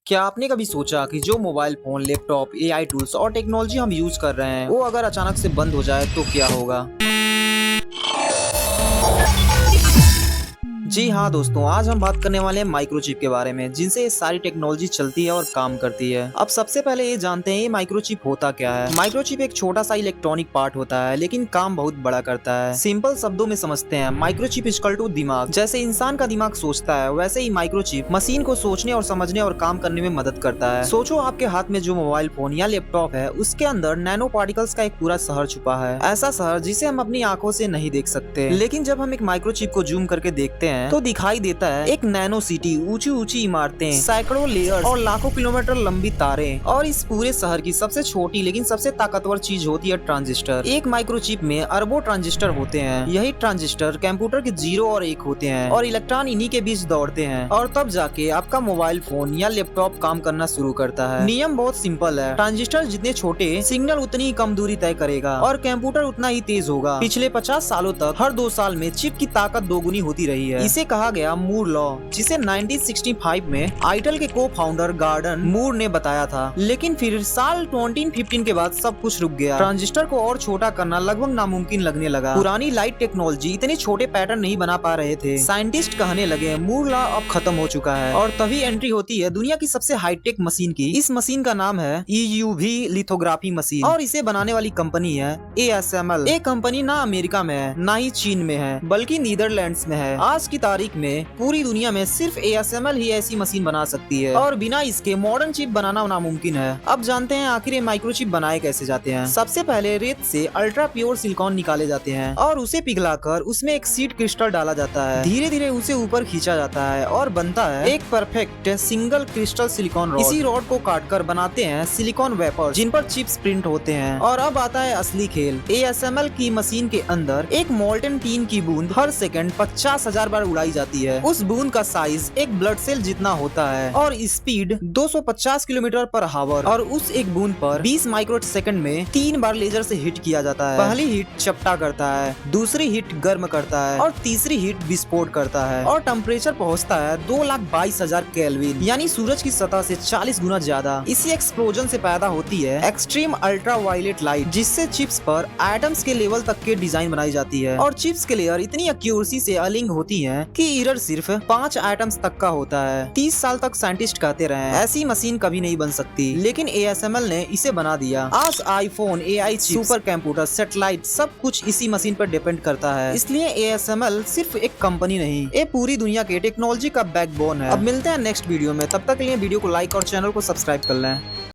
क्या आपने कभी सोचा कि जो mobile phone, laptop, AI tools और टेक्नोलॉजी हम यूज कर रहे हैं वो अगर अचानक से बंद हो जाए तो क्या होगा। जी हाँ दोस्तों, आज हम बात करने वाले हैं माइक्रोचिप के बारे में, जिनसे ये सारी टेक्नोलॉजी चलती है और काम करती है। अब सबसे पहले ये जानते हैं ये माइक्रोचिप होता क्या है। माइक्रोचिप एक छोटा सा इलेक्ट्रॉनिक पार्ट होता है, लेकिन काम बहुत बड़ा करता है। सिंपल शब्दों में समझते हैं, माइक्रोचिप इक्वल टू दिमाग। जैसे इंसान का दिमाग सोचता है, वैसे ही माइक्रोचिप मशीन को सोचने और समझने और काम करने में मदद करता है। सोचो आपके हाथ में जो मोबाइल फोन या लैपटॉप है, उसके अंदर नैनो पार्टिकल्स का एक पूरा शहर छुपा है। ऐसा शहर जिसे हम अपनी आंखों से नहीं देख सकते, लेकिन जब हम एक माइक्रोचिप को जूम करके देखते हैं तो दिखाई देता है एक नैनो सिटी, ऊंची ऊंची इमारतें, सैकड़ों लेयर्स और लाखों किलोमीटर लंबी तारें। और इस पूरे शहर की सबसे छोटी लेकिन सबसे ताकतवर चीज होती है ट्रांजिस्टर। एक माइक्रोचिप में अरबों ट्रांजिस्टर होते हैं। यही ट्रांजिस्टर कंप्यूटर के 0 और 1 होते हैं और इलेक्ट्रॉन इन्हीं के बीच दौड़ते हैं और तब जाके आपका मोबाइल फोन या लैपटॉप काम करना शुरू करता है। नियम बहुत सिंपल है, ट्रांजिस्टर जितने छोटे, सिग्नल उतनी ही कम दूरी तय करेगा और कंप्यूटर उतना ही तेज होगा। पिछले 50 सालों तक हर 2 साल में चिप की ताकत दोगुनी होती रही है। इसे कहा गया मूर लॉ, जिसे 1965 में आइटल के को फाउंडर गार्डन मूर ने बताया था। लेकिन फिर साल 2015 के बाद सब कुछ रुक गया। ट्रांजिस्टर को और छोटा करना लगभग नामुमकिन लगने लगा। पुरानी लाइट टेक्नोलॉजी इतने छोटे पैटर्न नहीं बना पा रहे थे। साइंटिस्ट कहने लगे मूर लॉ अब खत्म हो चुका है और तभी एंट्री होती है दुनिया की सबसे हाईटेक मशीन की। इस मशीन का नाम है EUV लिथोग्राफी मशीन और इसे बनाने वाली कंपनी है ASML। ये कंपनी ना अमेरिका में है, ना ही चीन में है, बल्कि नीदरलैंड्स में है। आज की तारीख में पूरी दुनिया में सिर्फ ASML ही ऐसी मशीन बना सकती है और बिना इसके मॉडर्न चिप बनाना नामुमकिन है। अब जानते हैं आखिर ये माइक्रोचिप बनाए कैसे जाते हैं। सबसे पहले रेत से अल्ट्रा प्योर सिलिकॉन निकाले जाते हैं और उसे पिघलाकर उसमें एक सीड क्रिस्टल डाला जाता है। धीरे धीरे उसे ऊपर खींचा जाता है और बनता है एक perfect single crystal silicon rod. इसी रॉड को काटकर बनाते हैं सिलिकॉन वेपर, जिन पर चिप्स प्रिंट होते हैं। और अब आता है असली खेल। ASML की मशीन के अंदर एक मोल्टन टीन की बूंद हर सेकंड 50,000 बार उड़ाई जाती है। उस बूंद का साइज एक ब्लड सेल जितना होता है और स्पीड 250 किलोमीटर पर हावर। और उस एक बूंद पर 20 माइक्रो सेकंड में 3 बार लेजर से हिट किया जाता है। पहली हिट चपटा करता है, दूसरी हिट गर्म करता है और तीसरी हिट विस्फोट करता है और टेम्परेचर पहुंचता है 2,22,000 केल्विन, यानी सूरज की सतह से 40 गुना ज्यादा। इसी एक्सप्लोजन से पैदा होती है एक्सट्रीम अल्ट्रा वायलेट लाइट, जिससे चिप्स पर एटम्स के लेवल तक के डिजाइन बनाई जाती है। और चिप्स के लेयर इतनी एक्यूरेसी से अलिंग होती हैं कि एरर सिर्फ 5 एटम्स तक का होता है। 30 साल तक साइंटिस्ट कहते रहे ऐसी मशीन कभी नहीं बन सकती, लेकिन ASML ने इसे बना दिया। आज iPhone, AI chip, super computer, satellite सब कुछ इसी मशीन पर डिपेंड करता है। इसलिए ASML सिर्फ एक कंपनी नहीं, ये पूरी दुनिया के टेक्नोलॉजी का बैकबोन है। अब मिलते हैं नेक्स्ट वीडियो में, तब तक के लिए वीडियो को लाइक और चैनल को सब्सक्राइब कर लें।